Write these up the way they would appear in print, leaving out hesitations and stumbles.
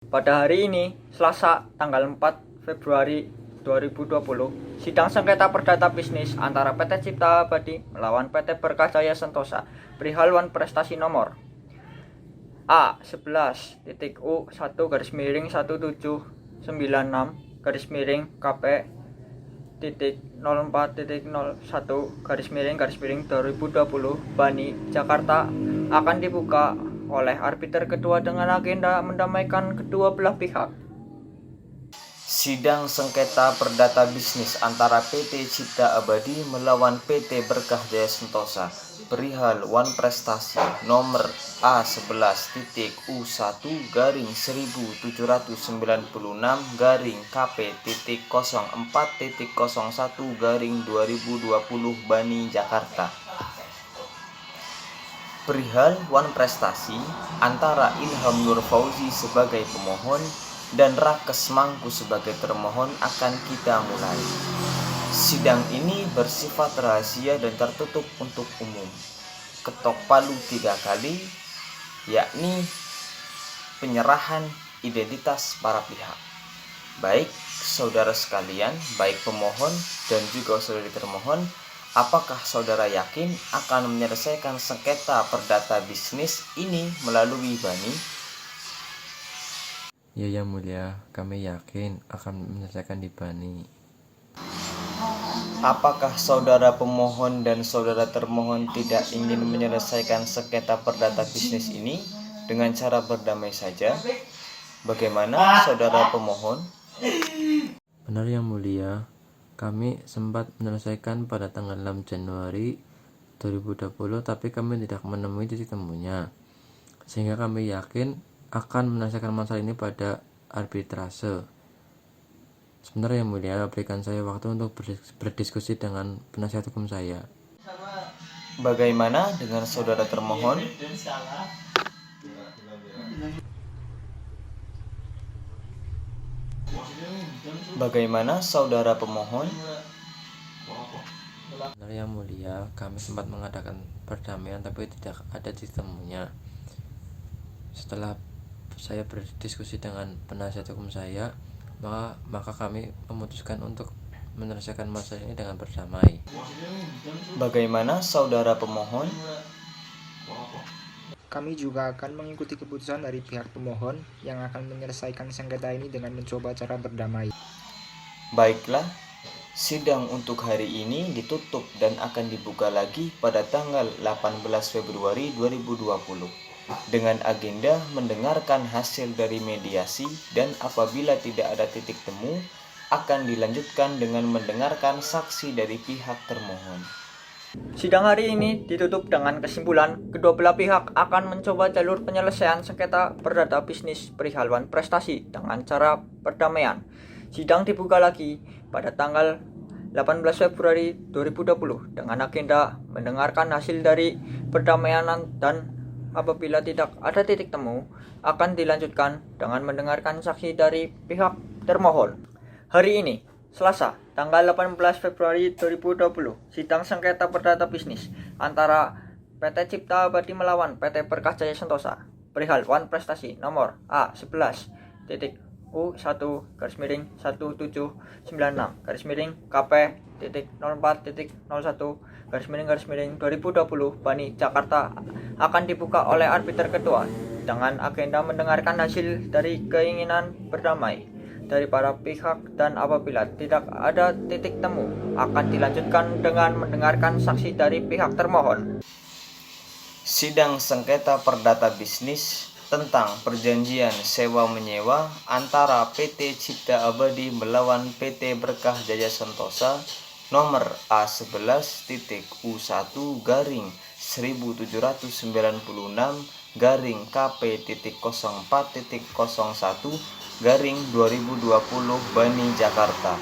Pada hari ini, Selasa, tanggal 4 Februari 2020, sidang sengketa perdata bisnis antara PT Cipta Abadi melawan PT Berkah Jaya Sentosa perihal wan prestasi nomor A11-TU-1-9-KP.04.01-2020 Bani, Jakarta akan dibuka oleh arbiter kedua dengan agenda mendamaikan kedua belah pihak. Sidang sengketa perdata bisnis antara PT Cipta Abadi melawan PT Berkah Jaya Sentosa perihal wan prestasi nomor A11-U1-17-17-KP.04.01-2020 Bani, Jakarta. Perihal wan prestasi antara Ilham Nur Fauzi sebagai pemohon dan Rakes Mangku sebagai termohon akan kita mulai. Sidang ini bersifat rahasia dan tertutup untuk umum. Ketok palu 3 kali, yakni penyerahan identitas para pihak. Baik saudara sekalian, baik pemohon dan juga saudari termohon, apakah saudara yakin akan menyelesaikan sengketa perdata bisnis ini melalui Bani? Ya, Yang Mulia, kami yakin akan menyelesaikan di Bani. Apakah saudara pemohon dan saudara termohon tidak ingin menyelesaikan sengketa perdata bisnis ini dengan cara berdamai saja? Bagaimana saudara pemohon? Benar Yang Mulia, kami sempat menyelesaikan pada tanggal 6 Januari 2020, tapi kami tidak menemui titik temunya. Sehingga kami yakin akan menyelesaikan masalah ini pada arbitrase. Sebentar Yang Mulia, berikan saya waktu untuk berdiskusi dengan penasihat hukum saya. Bagaimana dengan saudara termohon? Bagaimana saudara pemohon? Benar Yang Mulia, kami sempat mengadakan perdamaian tapi tidak ada titik temunya. Setelah saya berdiskusi dengan penasihat hukum saya, maka kami memutuskan untuk menyelesaikan masalah ini dengan berdamai. Bagaimana saudara pemohon? Kami juga akan mengikuti keputusan dari pihak pemohon yang akan menyelesaikan sengketa ini dengan mencoba cara berdamai. Baiklah, sidang untuk hari ini ditutup dan akan dibuka lagi pada tanggal 18 Februari 2020 dengan agenda mendengarkan hasil dari mediasi, dan apabila tidak ada titik temu akan dilanjutkan dengan mendengarkan saksi dari pihak termohon. Sidang hari ini ditutup dengan kesimpulan kedua belah pihak akan mencoba jalur penyelesaian sengketa perdata bisnis perihal wan prestasi dengan cara perdamaian. Sidang dibuka lagi pada tanggal 18 Februari 2020 dengan agenda mendengarkan hasil dari perdamaian, dan apabila tidak ada titik temu akan dilanjutkan dengan mendengarkan saksi dari pihak termohon. Hari ini, Selasa, tanggal 18 Februari 2020, sidang sengketa perdata bisnis antara PT Cipta Abadi melawan PT Berkah Jaya Sentosa perihal wan prestasi nomor A11-TU-1-9-KP.04.01-2020 Bani, Jakarta akan dibuka oleh arbiter kedua dengan agenda mendengarkan hasil dari keinginan berdamai dari para pihak, dan apabila tidak ada titik temu akan dilanjutkan dengan mendengarkan saksi dari pihak termohon. Sidang sengketa perdata bisnis tentang perjanjian sewa menyewa antara PT Cipta Abadi melawan PT Berkah Jaya Sentosa nomor A11-17-17-KP.04.01-2020 Bani, Jakarta.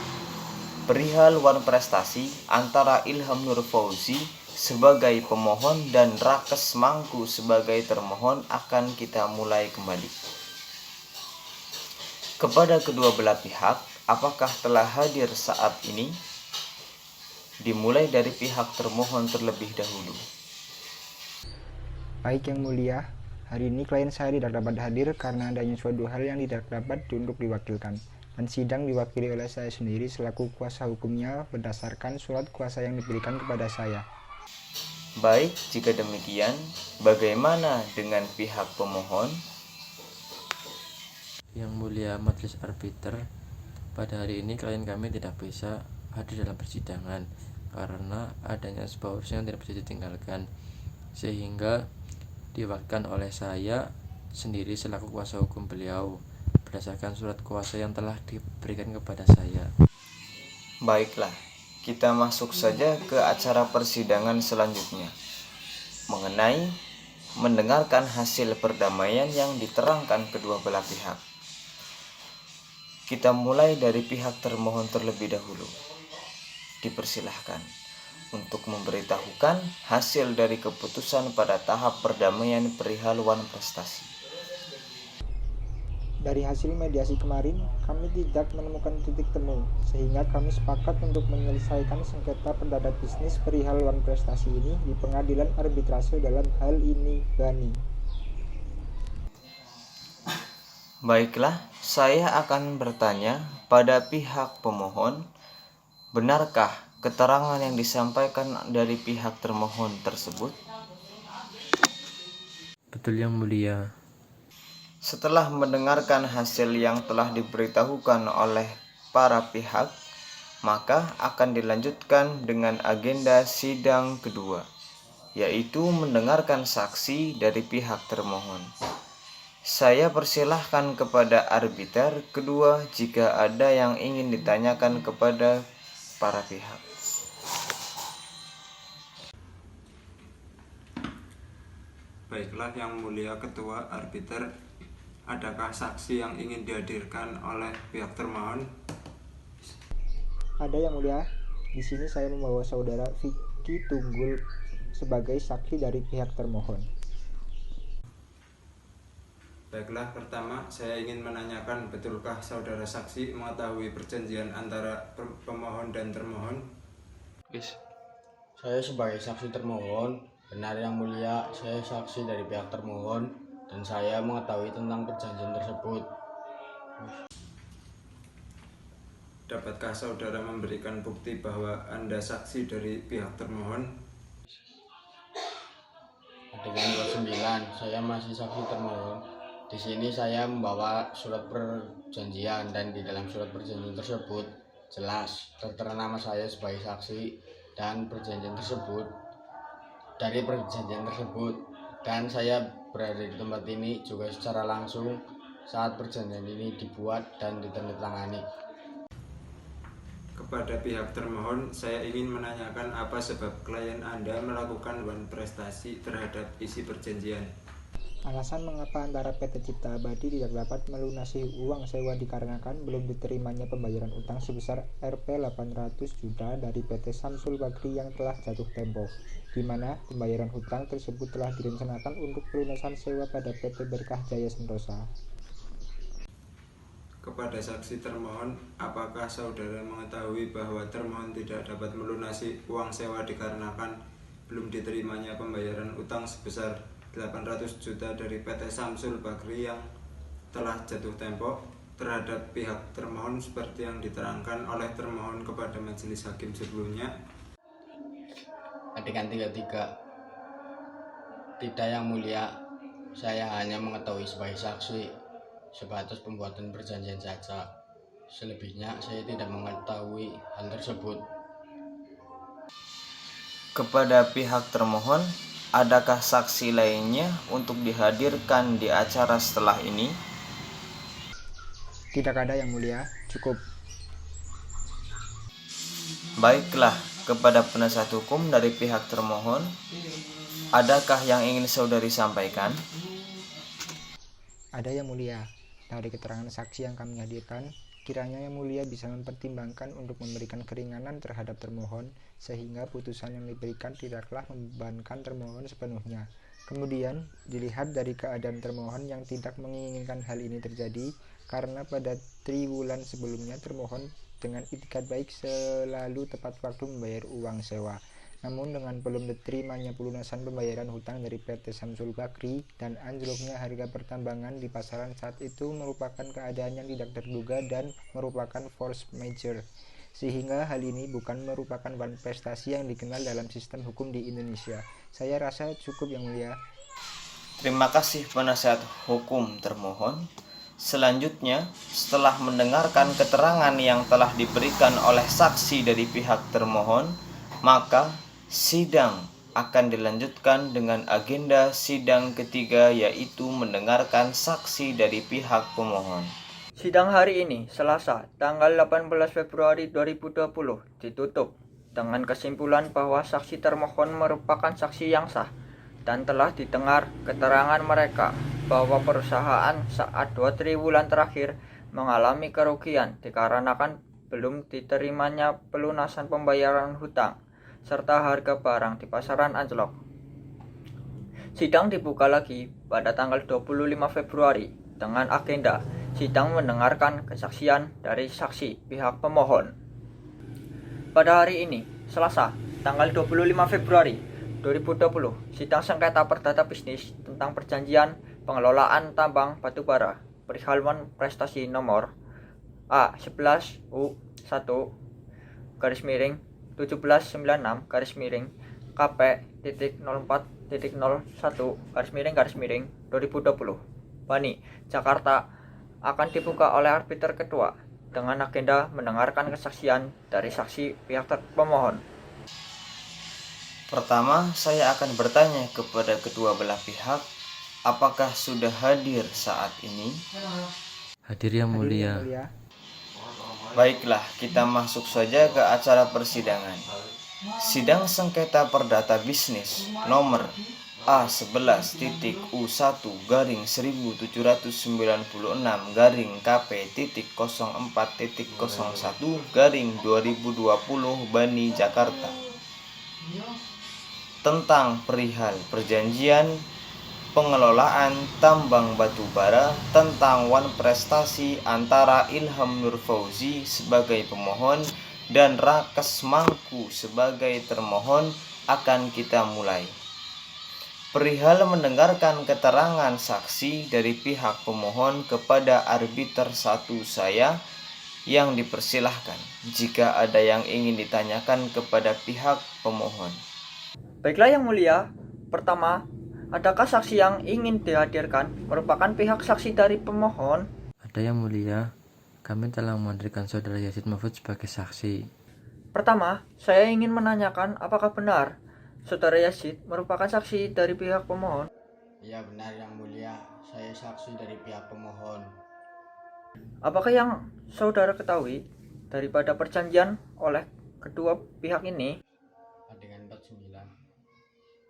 Perihal wan prestasi antara Ilham Nur Fauzi sebagai pemohon dan Rakes Mangku sebagai termohon akan kita mulai kembali. Kepada kedua belah pihak, apakah telah hadir saat ini? Dimulai dari pihak termohon terlebih dahulu. Baik Yang Mulia, Hari ini klien saya tidak dapat hadir karena adanya suatu hal yang tidak dapat untuk diwakilkan, dan sidang diwakili oleh saya sendiri selaku kuasa hukumnya berdasarkan surat kuasa yang diberikan kepada saya. Baik, jika demikian, bagaimana dengan pihak pemohon? Yang mulia majelis arbiter, pada hari ini klien kami tidak bisa hadir dalam persidangan karena adanya sebuah urusan yang tidak bisa ditinggalkan, sehingga diwakilkan oleh saya sendiri selaku kuasa hukum beliau berdasarkan surat kuasa yang telah diberikan kepada saya. Baiklah, kita masuk saja ke acara persidangan selanjutnya mengenai mendengarkan hasil perdamaian yang diterangkan kedua belah pihak. Kita mulai dari pihak termohon terlebih dahulu. Dipersilahkan untuk memberitahukan hasil dari keputusan pada tahap perdamaian perihal wan prestasi. Dari hasil mediasi kemarin, kami tidak menemukan titik temu, sehingga kami sepakat untuk menyelesaikan sengketa perdata bisnis perihal wan prestasi ini di pengadilan arbitrase dalam hal ini Bani. Baiklah, saya akan bertanya pada pihak pemohon, benarkah keterangan yang disampaikan dari pihak termohon tersebut? Betul yang mulia. Setelah mendengarkan hasil yang telah diberitahukan oleh para pihak, maka akan dilanjutkan dengan agenda sidang kedua, yaitu mendengarkan saksi dari pihak termohon. Saya persilahkan kepada arbiter kedua jika ada yang ingin ditanyakan kepada para pihak. Baiklah yang mulia ketua arbiter, adakah saksi yang ingin dihadirkan oleh pihak termohon? Ada yang mulia, di sini saya membawa saudara Vicky Tunggul sebagai saksi dari pihak termohon. Baiklah, pertama saya ingin menanyakan, betulkah saudara saksi mengetahui perjanjian antara pemohon dan termohon? Saya sebagai saksi termohon, benar yang mulia, saya saksi dari pihak termohon dan saya mengetahui tentang perjanjian tersebut. Dapatkah saudara memberikan bukti bahwa Anda saksi dari pihak termohon? Adegan 29, saya masih saksi termohon. Di sini saya membawa surat perjanjian dan di dalam surat perjanjian tersebut jelas tertera nama saya sebagai saksi dan perjanjian tersebut. Dari perjanjian tersebut dan saya berada di tempat ini juga secara langsung saat perjanjian ini dibuat dan ditandatangani. Kepada pihak termohon, saya ingin menanyakan apa sebab klien Anda melakukan wan prestasi terhadap isi perjanjian. Alasan mengapa antara PT Cipta Abadi tidak dapat melunasi uang sewa dikarenakan belum diterimanya pembayaran utang sebesar Rp 800 juta dari PT Samsul Bakri yang telah jatuh tempo, di mana pembayaran hutang tersebut telah direncanakan untuk pelunasan sewa pada PT Berkah Jaya Sentosa. Kepada saksi termohon, apakah saudara mengetahui bahwa termohon tidak dapat melunasi uang sewa dikarenakan belum diterimanya pembayaran utang sebesar 800 juta dari PT Samsul Bakri yang telah jatuh tempo terhadap pihak termohon seperti yang diterangkan oleh termohon kepada majelis hakim sebelumnya? Adegan 33, tidak yang mulia, saya hanya mengetahui sebagai saksi sebatas pembuatan perjanjian saja. Selebihnya saya tidak mengetahui hal tersebut. Kepada pihak termohon, adakah saksi lainnya untuk dihadirkan di acara setelah ini? Tidak ada yang mulia, cukup. Baiklah, kepada penasihat hukum dari pihak termohon, adakah yang ingin saudari sampaikan? Ada yang mulia, dari keterangan saksi yang kami hadirkan, kiranya yang mulia bisa mempertimbangkan untuk memberikan keringanan terhadap termohon sehingga putusan yang diberikan tidaklah membebankan termohon sepenuhnya. Kemudian dilihat dari keadaan termohon yang tidak menginginkan hal ini terjadi karena pada triwulan sebelumnya termohon dengan itikat baik selalu tepat waktu membayar uang sewa. Namun dengan belum diterimanya pelunasan pembayaran hutang dari PT Samsul Bakri dan anjloknya harga pertambangan di pasaran saat itu merupakan keadaan yang tidak terduga dan merupakan force majeure, sehingga hal ini bukan merupakan prestasi yang dikenal dalam sistem hukum di Indonesia. Saya rasa cukup, Yang Mulia. Terima kasih penasihat hukum termohon. Selanjutnya, setelah mendengarkan keterangan yang telah diberikan oleh saksi dari pihak termohon, maka sidang akan dilanjutkan dengan agenda sidang ketiga, yaitu mendengarkan saksi dari pihak pemohon. Sidang hari ini, Selasa, tanggal 18 Februari 2020, ditutup dengan kesimpulan bahwa saksi termohon merupakan saksi yang sah dan telah didengar keterangan mereka bahwa perusahaan saat 2 triwulan terakhir mengalami kerugian dikarenakan belum diterimanya pelunasan pembayaran hutang serta harga barang di pasaran anjlok. Sidang dibuka lagi pada tanggal 25 Februari dengan agenda sidang mendengarkan kesaksian dari saksi pihak pemohon. Pada hari ini, Selasa, tanggal 25 Februari 2020, sidang sengketa perdata bisnis tentang perjanjian pengelolaan tambang batubara perihal prestasi nomor A11U1-KP.04.01-2020 Bani, Jakarta akan dibuka oleh arbiter kedua dengan agenda mendengarkan kesaksian dari saksi pihak pemohon. Pertama, saya akan bertanya kepada kedua belah pihak, apakah sudah hadir saat ini? Hadir Yang Mulia. Baiklah, kita masuk saja ke acara persidangan. Sidang sengketa perdata bisnis nomor A11-U1-Kp.04.01-2020 Bani Jakarta tentang perihal perjanjian pengelolaan tambang batubara tentang prestasi antara Ilham Nur Fauzi sebagai pemohon dan Rakes Mangku sebagai termohon akan kita mulai. Perihal mendengarkan keterangan saksi dari pihak pemohon kepada arbiter 1 saya yang dipersilahkan jika ada yang ingin ditanyakan kepada pihak pemohon. Baiklah Yang Mulia, pertama, adakah saksi yang ingin dihadirkan merupakan pihak saksi dari pemohon? Ada Yang Mulia, kami telah menghadirkan Saudara Yazid Mahfud sebagai saksi. Pertama, saya ingin menanyakan apakah benar Saudara Yazid merupakan saksi dari pihak pemohon? Iya benar Yang Mulia, saya saksi dari pihak pemohon. Apakah yang saudara ketahui daripada perjanjian oleh kedua pihak ini? Adegan 49.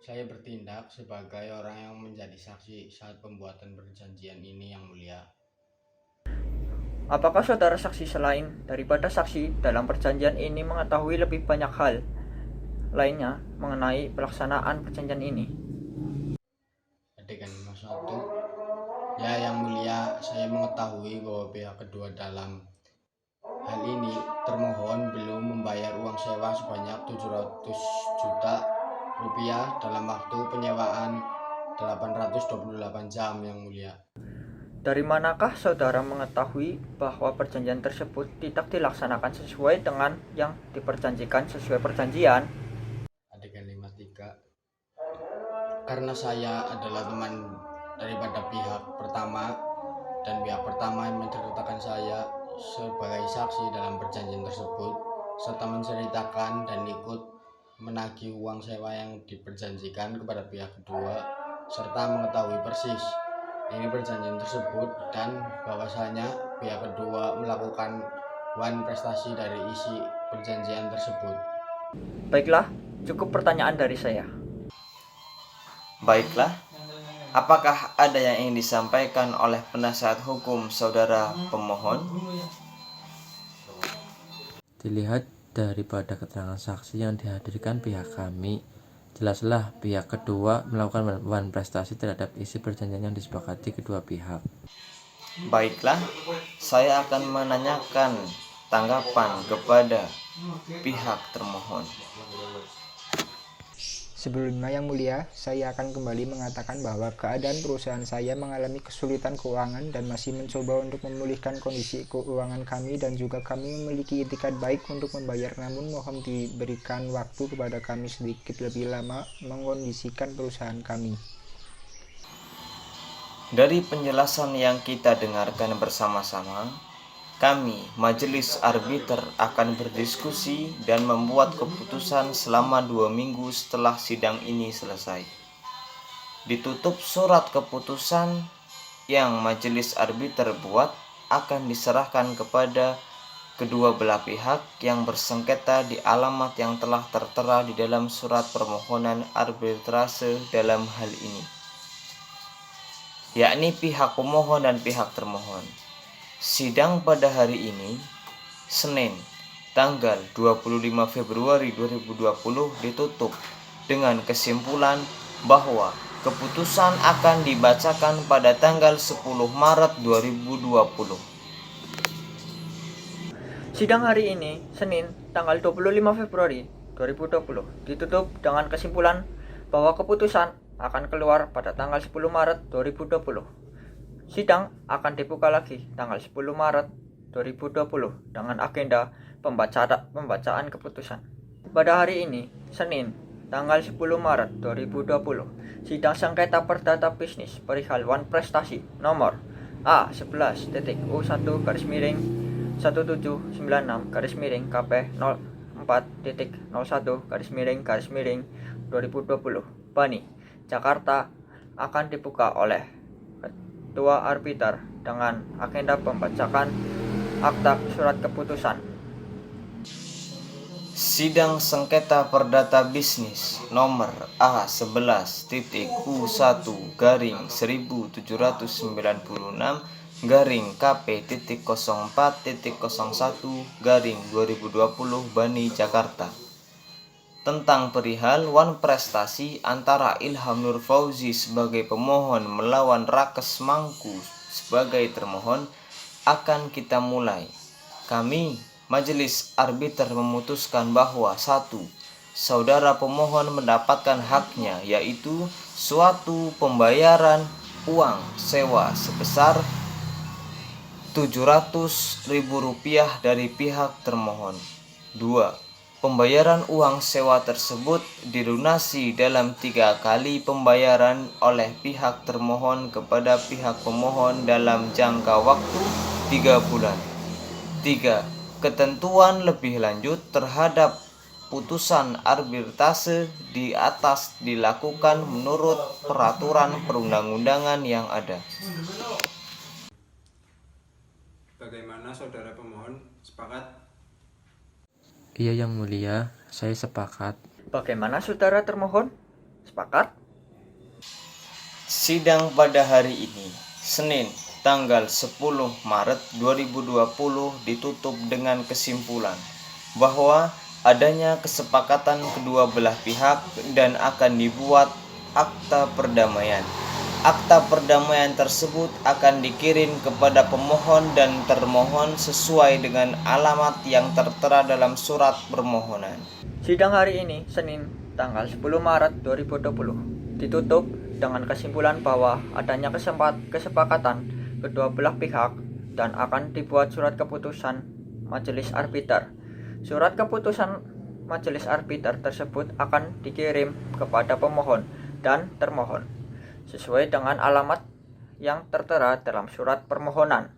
Saya bertindak sebagai orang yang menjadi saksi saat pembuatan perjanjian ini Yang Mulia. Apakah saudara saksi selain daripada saksi dalam perjanjian ini mengetahui lebih banyak hal lainnya mengenai pelaksanaan perjanjian ini? Adegan 51. Ya Yang Mulia, saya mengetahui bahwa pihak kedua dalam hal ini termohon belum membayar uang sewa sebanyak 700 juta rupiah dalam waktu penyewaan 828 jam Yang Mulia. Dari manakah saudara mengetahui bahwa perjanjian tersebut tidak dilaksanakan sesuai dengan yang diperjanjikan sesuai perjanjian? Adegan 53. Karena saya adalah teman daripada pihak pertama dan pihak pertama yang menceritakan saya sebagai saksi dalam perjanjian tersebut serta menceritakan dan ikut menagih uang sewa yang diperjanjikan kepada pihak kedua serta mengetahui persis ini perjanjian tersebut dan bahwasanya pihak kedua melakukan prestasi dari isi perjanjian tersebut. Baiklah, cukup pertanyaan dari saya. Baiklah, apakah ada yang ingin disampaikan oleh penasihat hukum saudara pemohon? Dilihat daripada keterangan saksi yang dihadirkan pihak kami, jelaslah pihak kedua melakukan prestasi terhadap isi perjanjian yang disepakati kedua pihak. Baiklah, saya akan menanyakan tanggapan kepada pihak termohon. Sebelumnya yang mulia, saya akan kembali mengatakan bahwa keadaan perusahaan saya mengalami kesulitan keuangan dan masih mencoba untuk memulihkan kondisi keuangan kami, dan juga kami memiliki itikat baik untuk membayar, namun mohon diberikan waktu kepada kami sedikit lebih lama mengkondisikan perusahaan kami. Dari penjelasan yang kita dengarkan bersama-sama, kami, Majelis Arbiter, akan berdiskusi dan membuat keputusan selama 2 minggu setelah sidang ini selesai. Ditutup surat keputusan yang Majelis Arbiter buat akan diserahkan kepada kedua belah pihak yang bersengketa di alamat yang telah tertera di dalam surat permohonan arbitrase dalam hal ini, yakni pihak pemohon dan pihak termohon. Sidang pada hari ini, Senin, tanggal 25 Februari 2020 ditutup dengan kesimpulan bahwa keputusan akan dibacakan pada tanggal 10 Maret 2020. Sidang hari ini, Senin, tanggal 25 Februari 2020 ditutup dengan kesimpulan bahwa keputusan akan keluar pada tanggal 10 Maret 2020. Sidang akan dibuka lagi tanggal 10 Maret 2020 dengan agenda pembacaan keputusan. Pada hari ini, Senin, tanggal 10 Maret 2020, sidang sengketa perdata bisnis perihal One Prestasi nomor A11-17-U1-KP04.01-2020 Bani, Jakarta akan dibuka oleh Ketua Arbiter dengan agenda pembacaan akta surat keputusan. Sidang sengketa perdata bisnis nomor A11-17-Ku1-K.04.01-2020 Bani, Jakarta, tentang perihal One Prestasi antara Ilham Nur Fauzi sebagai pemohon melawan Rakes Mangku sebagai termohon akan kita mulai. Kami, Majelis Arbiter, memutuskan bahwa 1. Saudara pemohon mendapatkan haknya, yaitu suatu pembayaran uang sewa sebesar Rp700.000 dari pihak termohon. 2. Pembayaran uang sewa tersebut dilunasi dalam 3 kali pembayaran oleh pihak termohon kepada pihak pemohon dalam jangka waktu 3 bulan. 3. Ketentuan lebih lanjut terhadap putusan arbitrase di atas dilakukan menurut peraturan perundang-undangan yang ada. Bagaimana saudara pemohon, sepakat? Iya yang mulia, saya sepakat. Bagaimana saudara termohon? Sepakat? Sidang pada hari ini, Senin, tanggal 10 Maret 2020 ditutup dengan kesimpulan bahwa adanya kesepakatan kedua belah pihak dan akan dibuat akta perdamaian. Akta perdamaian tersebut akan dikirim kepada pemohon dan termohon sesuai dengan alamat yang tertera dalam surat permohonan. Sidang hari ini, Senin, tanggal 10 Maret 2020 ditutup dengan kesimpulan bahwa adanya kesepakatan kedua belah pihak dan akan dibuat surat keputusan Majelis Arbiter. Surat keputusan Majelis Arbiter tersebut akan dikirim kepada pemohon dan termohon sesuai dengan alamat yang tertera dalam surat permohonan.